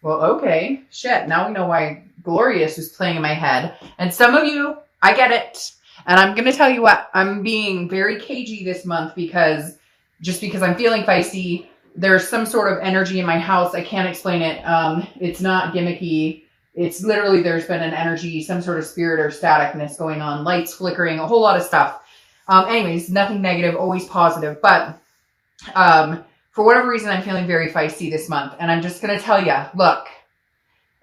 Well, okay. Shit. Now we know why Glorious was playing in my head. And some of you, I get it. And I'm going to tell you what, I'm being very cagey this month because I'm feeling feisty. There's some sort of energy in my house. I can't explain it. It's not gimmicky. It's literally, there's been an energy, some sort of spirit or staticness going on, lights flickering, a whole lot of stuff. Anyways, nothing negative, always positive. But for whatever reason, I'm feeling very feisty this month. And I'm just going to tell you, look,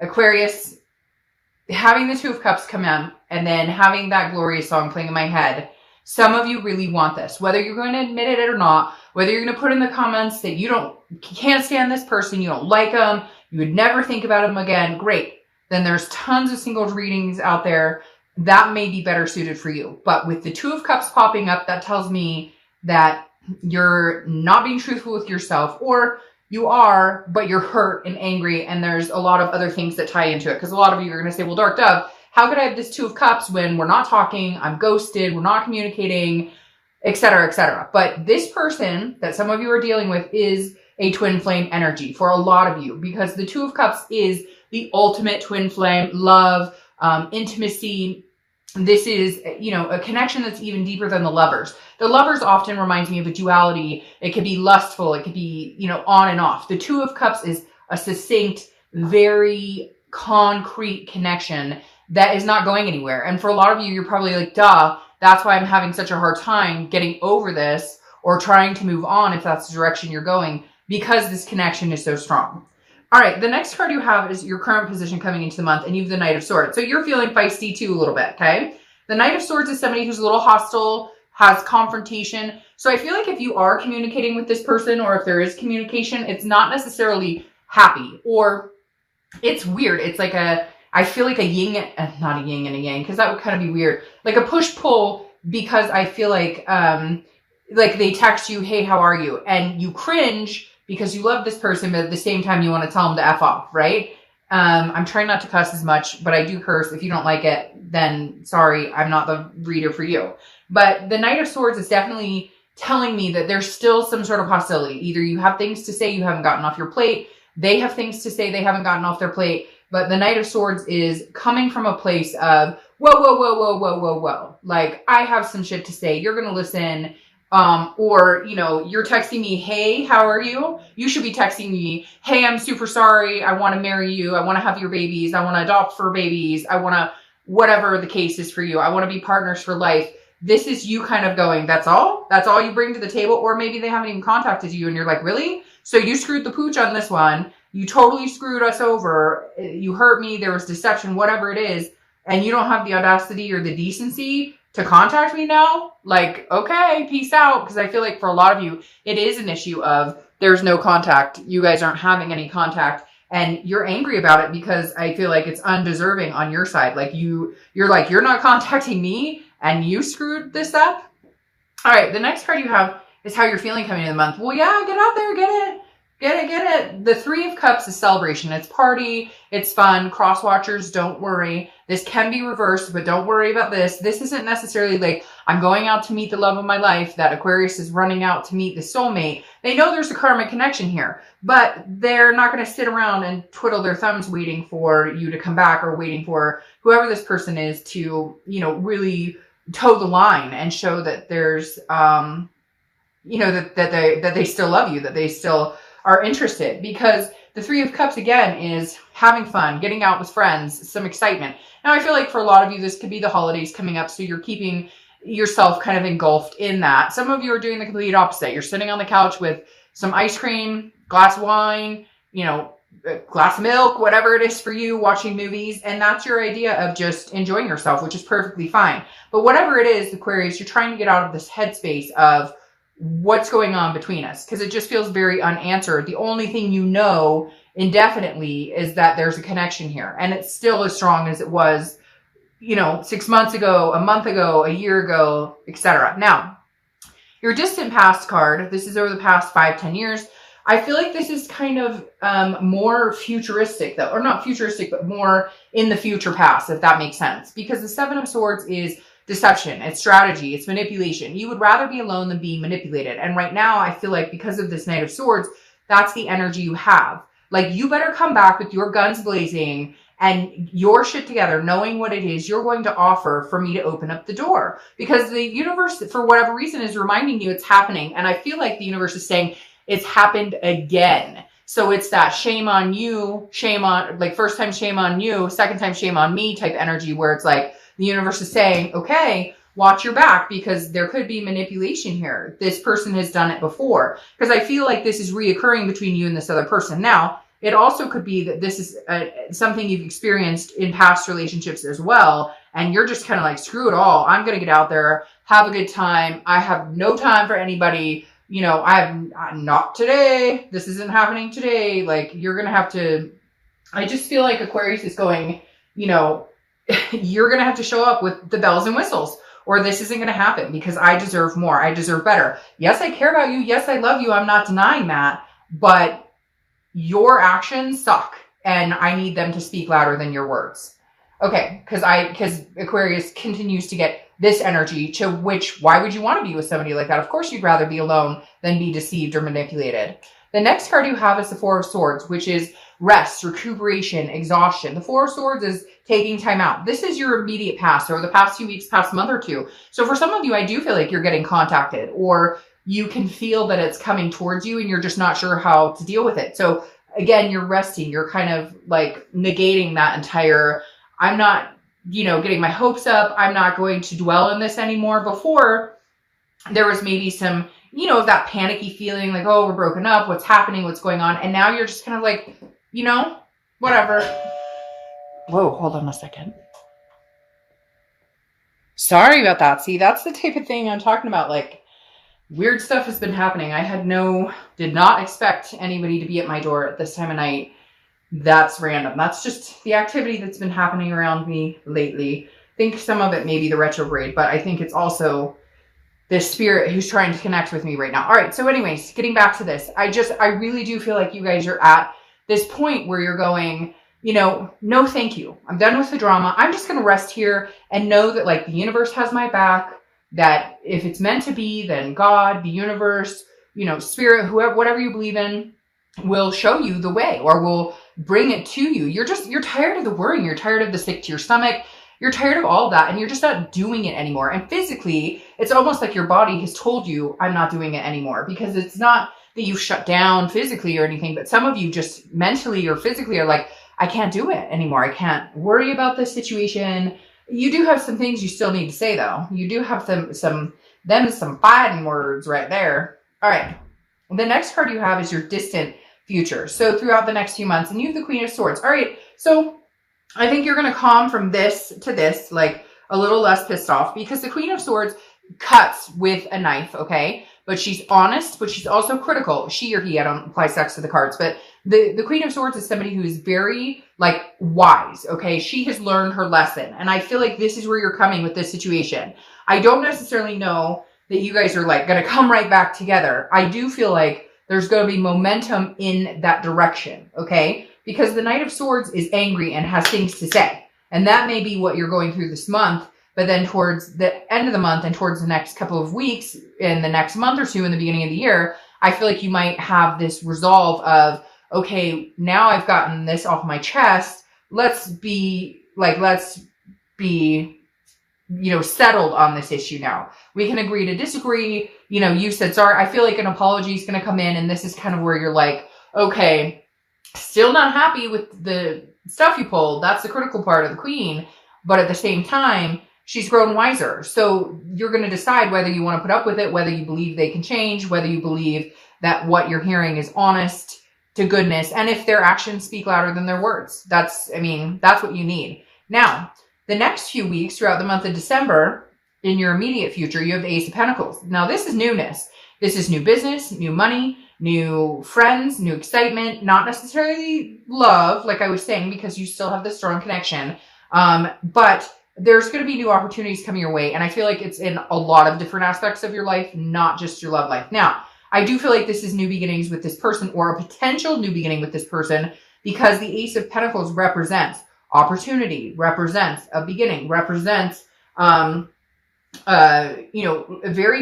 Aquarius, having the Two of Cups come in and then having that Glorious song playing in my head, some of you really want this. Whether you're going to admit it or not, whether you're going to put in the comments that you can't stand this person, you don't like them, you would never think about them again, great. Then there's tons of singles readings out there that may be better suited for you. But with the Two of Cups popping up, that tells me that you're not being truthful with yourself, or you are, but you're hurt and angry, and there's a lot of other things that tie into it. Because a lot of you are going to say, well, Dark Dove, how could I have this Two of Cups when we're not talking, I'm ghosted, we're not communicating, etc., etc. But this person that some of you are dealing with is a twin flame energy for a lot of you, because the Two of Cups is the ultimate twin flame, love, intimacy. This is, a connection that's even deeper than the Lovers. The Lovers often reminds me of a duality. It could be lustful. It could be, on and off. The Two of Cups is a succinct, very concrete connection that is not going anywhere. And for a lot of you, you're probably like, duh, that's why I'm having such a hard time getting over this or trying to move on if that's the direction you're going, because this connection is so strong. All right, the next card you have is your current position coming into the month, and you have the Knight of Swords. So you're feeling feisty too a little bit, okay? The Knight of Swords is somebody who's a little hostile, has confrontation. So I feel like if you are communicating with this person, or if there is communication, it's not necessarily happy, or it's weird. It's like I feel like a yin, not a yin and a yang, because that would kind of be weird. Like a push-pull, because I feel like they text you, hey, how are you? And you cringe because you love this person, but at the same time, you want to tell them to F off, right? I'm trying not to cuss as much, but I do curse. If you don't like it, then sorry, I'm not the reader for you. But the Knight of Swords is definitely telling me that there's still some sort of hostility. Either you have things to say you haven't gotten off your plate, they have things to say they haven't gotten off their plate, but the Knight of Swords is coming from a place of, whoa, whoa, whoa, whoa, whoa, whoa, whoa. Like, I have some shit to say. You're going to listen. Or, you're texting me, hey, how are you? You should be texting me, hey, I'm super sorry. I want to marry you. I want to have your babies. I want to adopt for babies. I want to, whatever the case is for you. I want to be partners for life. This is you kind of going, that's all? That's all you bring to the table? Or maybe they haven't even contacted you and you're like, really? So you screwed the pooch on this one. You totally screwed us over. You hurt me. There was deception, whatever it is. And you don't have the audacity or the decency to contact me now? Like, okay, peace out. Because I feel like for a lot of you, it is an issue of there's no contact. You guys aren't having any contact. And you're angry about it because I feel like it's undeserving on your side. Like you're like, you're not contacting me and you screwed this up. All right, the next card you have is how you're feeling coming into the month. Well, yeah, get out there, get it. Get it. The Three of Cups is celebration. It's party. It's fun. Cross watchers, don't worry. This can be reversed, but don't worry about this. This isn't necessarily like, I'm going out to meet the love of my life, that Aquarius is running out to meet the soulmate. They know there's a karmic connection here, but they're not going to sit around and twiddle their thumbs waiting for you to come back, or waiting for whoever this person is to, really toe the line and show that there's, that they still love you, that they still are interested. Because the Three of Cups, again, is having fun, getting out with friends, some excitement. Now, I feel like for a lot of you, this could be the holidays coming up, so you're keeping yourself kind of engulfed in that. Some of you are doing the complete opposite. You're sitting on the couch with some ice cream, glass of wine, a glass of milk, whatever it is for you, watching movies, and that's your idea of just enjoying yourself, which is perfectly fine. But whatever it is, Aquarius, you're trying to get out of this headspace of what's going on between us, because it just feels very unanswered. The only thing you know indefinitely is that there's a connection here, and it's still as strong as it was 6 months ago, a month ago, a year ago, etc. Now, your distant past card, this is over the past 5-10 years. I feel like this is kind of more futuristic, though, or not futuristic, but more in the future past, if that makes sense, because the Seven of Swords is deception, it's strategy, it's manipulation. You would rather be alone than be manipulated. And right now, I feel like because of this Knight of Swords, that's the energy you have. Like, you better come back with your guns blazing and your shit together, knowing what it is you're going to offer for me to open up the door. Because the universe, for whatever reason, is reminding you it's happening. And I feel like the universe is saying it's happened again. So it's that shame on you, shame on, like, first time shame on you, second time shame on me type energy, where it's like the universe is saying, okay, watch your back, because there could be manipulation here. This person has done it before. Because I feel like this is reoccurring between you and this other person. Now, it also could be that this is something you've experienced in past relationships as well. And you're just kind of like, screw it all. I'm going to get out there, have a good time. I have no time for anybody. You know, I'm not today. This isn't happening today. Like, you're going to have to, I just feel like Aquarius is going, you know, you're going to have to show up with the bells and whistles, or this isn't going to happen, because I deserve more. I deserve better. Yes, I care about you. Yes, I love you. I'm not denying that, but your actions suck, and I need them to speak louder than your words. Okay, because Aquarius continues to get this energy, to which, why would you want to be with somebody like that? Of course you'd rather be alone than be deceived or manipulated. The next card you have is the Four of Swords, which is rest, recuperation, exhaustion. The Four of Swords is taking time out. This is your immediate past, or the past few weeks, past month or two. So for some of you, I do feel like you're getting contacted, or you can feel that it's coming towards you and you're just not sure how to deal with it. So again, you're resting. You're kind of like negating that entire, I'm not, you know, getting my hopes up. I'm not going to dwell in this anymore. Before, there was maybe some, you know, that panicky feeling like, oh, we're broken up. What's happening? What's going on? And now you're just kind of like, you know, whatever. Whoa, hold on a second. Sorry about that. See, that's the type of thing I'm talking about. Like, weird stuff has been happening. Did not expect anybody to be at my door at this time of night. That's random. That's just the activity that's been happening around me lately. I think some of it may be the retrograde, but I think it's also this spirit who's trying to connect with me right now. All right. So anyways, getting back to this, I really do feel like you guys are at this point where you're going, you know, no, thank you. I'm done with the drama. I'm just going to rest here and know that, like, the universe has my back, that if it's meant to be, then God, the universe, you know, spirit, whoever, whatever you believe in, will show you the way, or will bring it to you. You're tired of the worrying. You're tired of the sick to your stomach. You're tired of all of that, and you're just not doing it anymore. And physically, it's almost like your body has told you, I'm not doing it anymore, because it's not that you shut down physically or anything, but some of you just mentally or physically are like, I can't do it anymore. I can't worry about this situation. You do have some things you still need to say, though. You do have some fighting words right there. All right. The next card you have is your distant future. So throughout the next few months, and you have the Queen of Swords. All right. So I think you're going to calm from this to this, like a little less pissed off, because the Queen of Swords cuts with a knife. Okay. But she's honest, but she's also critical. She or he, I don't apply sex to the cards, but the Queen of Swords is somebody who is very, like, wise, okay? She has learned her lesson, and I feel like this is where you're coming with this situation. I don't necessarily know that you guys are, like, going to come right back together. I do feel like there's going to be momentum in that direction, okay? Because the Knight of Swords is angry and has things to say, and that may be what you're going through this month. But then towards the end of the month and towards the next couple of weeks, in the next month or two, in the beginning of the year, I feel like you might have this resolve of, okay, now I've gotten this off my chest. Let's be, you know, settled on this issue now. We can agree to disagree. You know, you said, sorry, I feel like an apology is going to come in. And this is kind of where you're like, okay, still not happy with the stuff you pulled. That's the critical part of the Queen. But at the same time, she's grown wiser. So you're going to decide whether you want to put up with it, whether you believe they can change, whether you believe that what you're hearing is honest to goodness, and if their actions speak louder than their words. That's what you need. Now, the next few weeks throughout the month of December, in your immediate future, you have the Ace of Pentacles. Now, this is newness. This is new business, new money, new friends, new excitement, not necessarily love, like I was saying, because you still have this strong connection. But there's going to be new opportunities coming your way. And I feel like it's in a lot of different aspects of your life, not just your love life. Now, I do feel like this is new beginnings with this person, or a potential new beginning with this person, because the Ace of Pentacles represents opportunity, represents a beginning, represents, very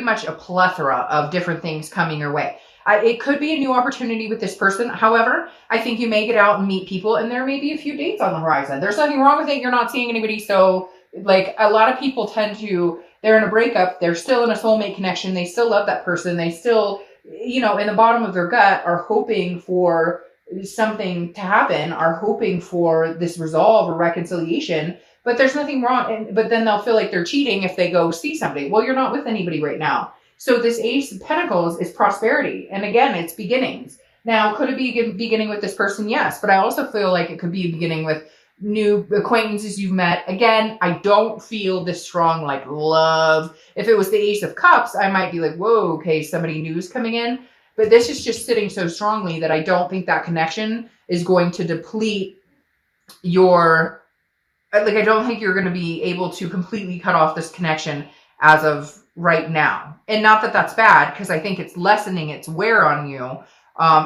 much a plethora of different things coming your way. It could be a new opportunity with this person. However, I think you may get out and meet people, and there may be a few dates on the horizon. There's nothing wrong with it. You're not seeing anybody. So like a lot of people tend to, they're in a breakup. They're still in a soulmate connection. They still love that person. They still, in the bottom of their gut are hoping for something to happen, are hoping for this resolve or reconciliation, but there's nothing wrong. But then they'll feel like they're cheating if they go see somebody. Well, you're not with anybody right now. So this Ace of Pentacles is prosperity. And again, it's beginnings. Now, could it be a beginning with this person? Yes. But I also feel like it could be a beginning with new acquaintances you've met. Again, I don't feel this strong like love. If it was the Ace of Cups, I might be like, whoa, okay, somebody new is coming in. But this is just sitting so strongly that I don't think that connection is going to deplete your, like, I don't think you're going to be able to completely cut off this connection as of right now. And not that that's bad, because I think it's lessening its wear on you.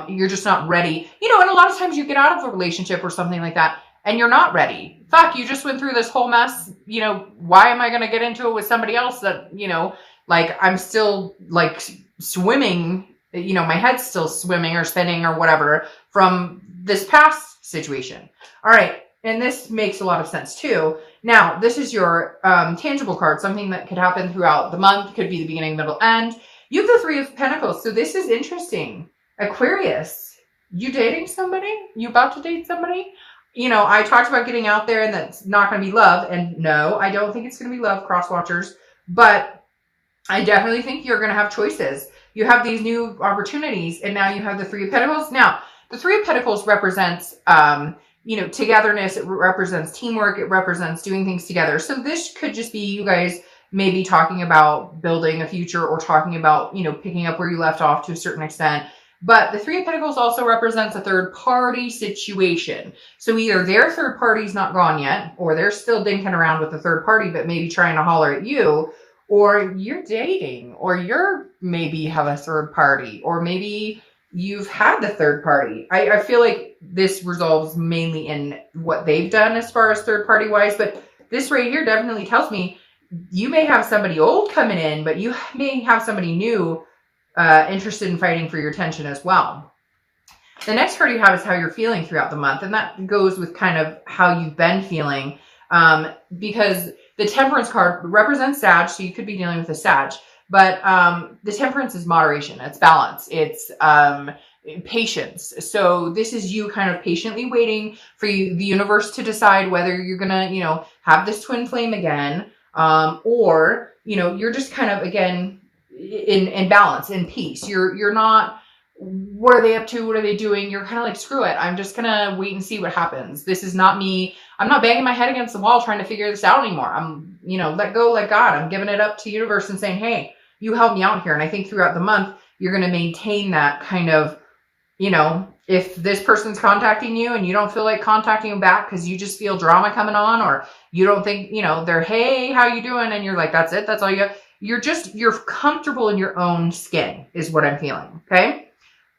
You're just not ready. And a lot of times you get out of a relationship or something like that, and you're not ready. Fuck, you just went through this whole mess. Why am I going to get into it with somebody else that, like I'm still like swimming, my head's still swimming or spinning or whatever from this past situation. All right. And this makes a lot of sense too. Now, this is your tangible card, something that could happen throughout the month, could be the beginning, middle, end. You have the Three of Pentacles. So this is interesting. Aquarius, you dating somebody? You about to date somebody? I talked about getting out there and that's not going to be love. And no, I don't think it's going to be love, cross watchers. But I definitely think you're going to have choices. You have these new opportunities, and now you have the Three of Pentacles. Now, the Three of Pentacles represents, togetherness. It represents teamwork. It represents doing things together. So this could just be you guys maybe talking about building a future or talking about, picking up where you left off to a certain extent. But the Three of Pentacles also represents a third party situation. So either their third party's not gone yet, or they're still dinking around with the third party, but maybe trying to holler at you, or you're dating, or you're maybe have a third party, or maybe you've had the third party. I feel like this resolves mainly in what they've done as far as third party wise, but this right here definitely tells me you may have somebody old coming in, but you may have somebody new interested in fighting for your attention as well. The next card you have is how you're feeling throughout the month, and that goes with kind of how you've been feeling, because the Temperance card represents Sag, so you could be dealing with a Sag, but the Temperance is moderation, it's balance, it's patience. So this is you kind of patiently waiting for the universe to decide whether you're gonna, have this twin flame again, or you're just kind of again in balance, in peace. You're not, what are they up to? What are they doing? You're kind of like, screw it. I'm just gonna wait and see what happens. This is not me. I'm not banging my head against the wall trying to figure this out anymore. I'm, let go, let God. I'm giving it up to the universe and saying, hey, you help me out here. And I think throughout the month, you're going to maintain that kind of, if this person's contacting you and you don't feel like contacting them back because you just feel drama coming on, or you don't think, they're, hey, how you doing? And you're like, that's it. That's all you got. You're comfortable in your own skin is what I'm feeling. Okay.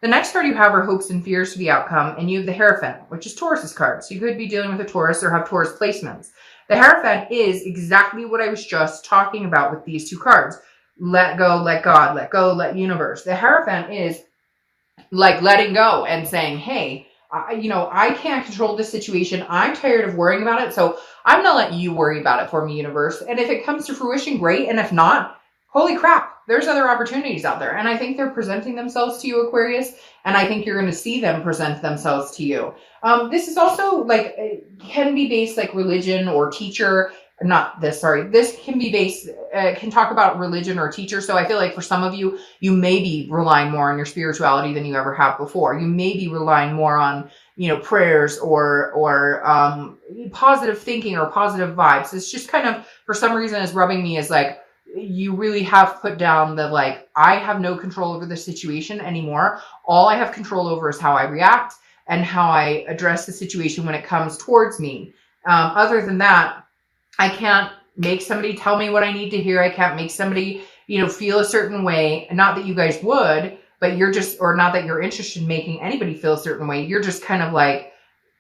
The next card you have are hopes and fears for the outcome. And you have the Hierophant, which is Taurus's card. So you could be dealing with a Taurus or have Taurus placements. The Hierophant is exactly what I was just talking about with these two cards. Let go, let God, let go, let universe. The Hierophant is like letting go and saying, hey, I can't control this situation. I'm tired of worrying about it. So I'm going to let you worry about it for me, universe. And if it comes to fruition, great. And if not, holy crap, there's other opportunities out there. And I think they're presenting themselves to you, Aquarius. And I think you're going to see them present themselves to you. This is also like, can be based like religion or teacher. This can be based, can talk about religion or teacher. So I feel like for some of you, you may be relying more on your spirituality than you ever have before. You may be relying more on, prayers or positive thinking or positive vibes. It's just kind of, for some reason, is rubbing me as like, you really have put down the, like, I have no control over the situation anymore. All I have control over is how I react and how I address the situation when it comes towards me. Other than that, I can't make somebody tell me what I need to hear. I can't make somebody, feel a certain way. Not that you guys would, but you're just, or not that you're interested in making anybody feel a certain way. You're just kind of like,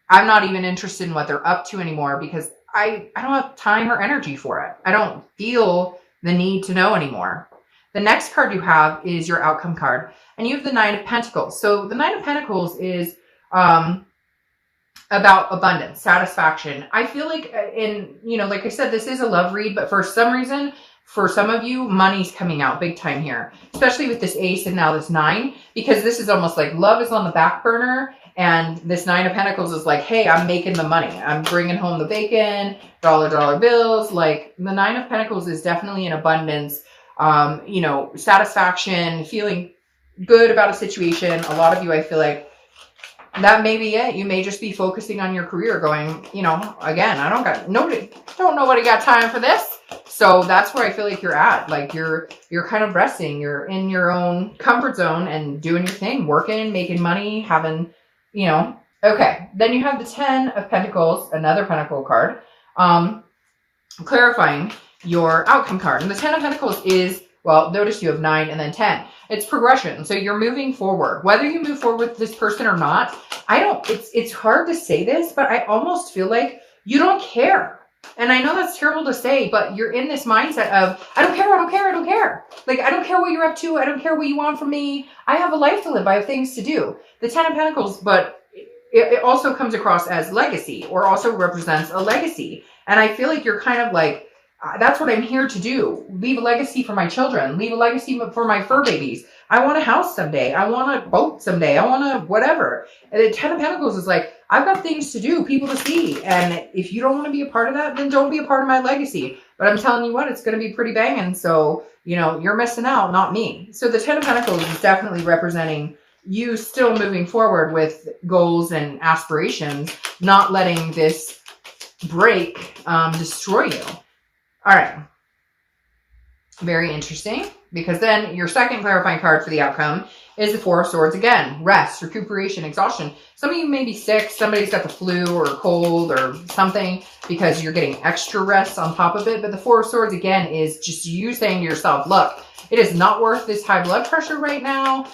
I'm not even interested in what they're up to anymore because I don't have time or energy for it. I don't feel the need to know anymore. The next card you have is your outcome card, and you have the Nine of Pentacles. So the Nine of Pentacles is about abundance, satisfaction. I feel like, like I said, this is a love read, but for some reason, for some of you, money's coming out big time here, especially with this ace and now this 9, because this is almost like love is on the back burner. And this 9 of Pentacles is like, hey, I'm making the money. I'm bringing home the bacon, dollar bills. Like the 9 of Pentacles is definitely an abundance, satisfaction, feeling good about a situation. A lot of you, I feel like, that may be it. You may just be focusing on your career going, again, don't nobody got time for this. So that's where I feel like you're at. Like you're kind of resting. You're in your own comfort zone and doing your thing, working, making money, having, okay. Then you have the 10 of Pentacles, another Pentacle card, clarifying your outcome card. And the 10 of Pentacles is, well, notice you have 9 and then 10. It's progression. So you're moving forward. Whether you move forward with this person or not, it's hard to say this, but I almost feel like you don't care. And I know that's terrible to say, but you're in this mindset of, I don't care. Like, I don't care what you're up to. I don't care what you want from me. I have a life to live. I have things to do. The 10 of Pentacles, but it also comes across as legacy, or also represents a legacy. And I feel like you're kind of like, that's what I'm here to do. Leave a legacy for my children. Leave a legacy for my fur babies. I want a house someday. I want a boat someday. I want a whatever. And the 10 of Pentacles is like, I've got things to do, people to see. And if you don't want to be a part of that, then don't be a part of my legacy. But I'm telling you what, it's going to be pretty banging. So, you're missing out, not me. So the 10 of Pentacles is definitely representing you still moving forward with goals and aspirations, not letting this break destroy you. All right. Very interesting, because then your second clarifying card for the outcome is the Four of Swords again. Rest, recuperation, exhaustion. Some of you may be sick. Somebody's got the flu or a cold or something because you're getting extra rest on top of it. But the Four of Swords again is just you saying to yourself, look, it is not worth this high blood pressure right now.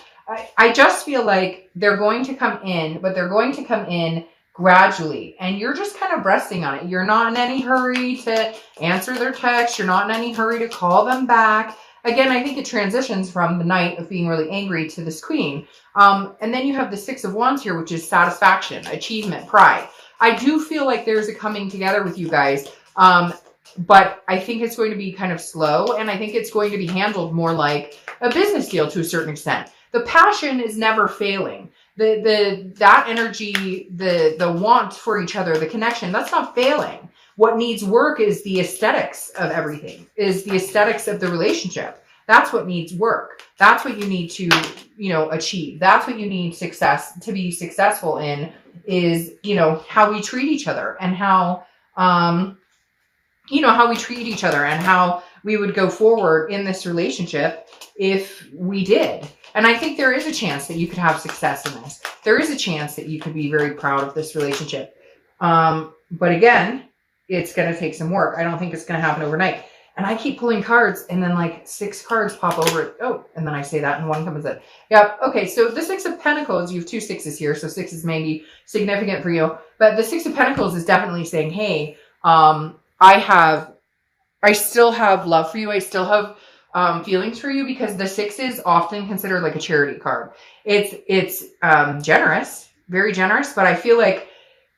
I just feel like they're going to come in, but they're going to come in gradually, and you're just kind of resting on it. You're not in any hurry to answer their text. You're not in any hurry to call them back. Again, I think it transitions from the Knight of being really angry to this Queen. And then you have the Six of Wands here, which is satisfaction, achievement, pride. I do feel like there's a coming together with you guys, but I think it's going to be kind of slow, and I think it's going to be handled more like a business deal to a certain extent. The passion is never failing. That energy, the want for each other, the connection, that's not failing. What needs work is the aesthetics of everything, is the aesthetics of the relationship. That's what needs work. That's what you need to, achieve. That's what you need to be successful in, is, how we treat each other, and how we would go forward in this relationship if we did. And I think there is a chance that you could have success in this. There is a chance that you could be very proud of this relationship. But again, it's going to take some work. I don't think it's going to happen overnight. And I keep pulling cards, and then like 6 cards pop over it. Oh, and then I say that, and one comes in. Yep. Okay. So the 6 of Pentacles, you have 2 6s here. So 6 is maybe significant for you. But the 6 of Pentacles is definitely saying, hey, I still have love for you. I still have feelings for you, because the 6 is often considered like a charity card. It's generous, very generous, but I feel like,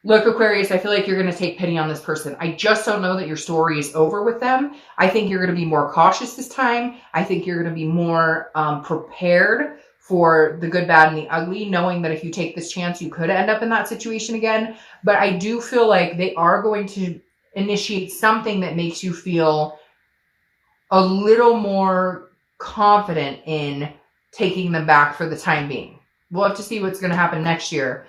look, Aquarius, I feel like you're going to take pity on this person. I just don't know that your story is over with them. I think you're going to be more cautious this time. I think you're going to be more prepared for the good, bad, and the ugly, knowing that if you take this chance, you could end up in that situation again. But I do feel like they are going to initiate something that makes you feel a little more confident in taking them back for the time being. We'll have to see what's going to happen next year.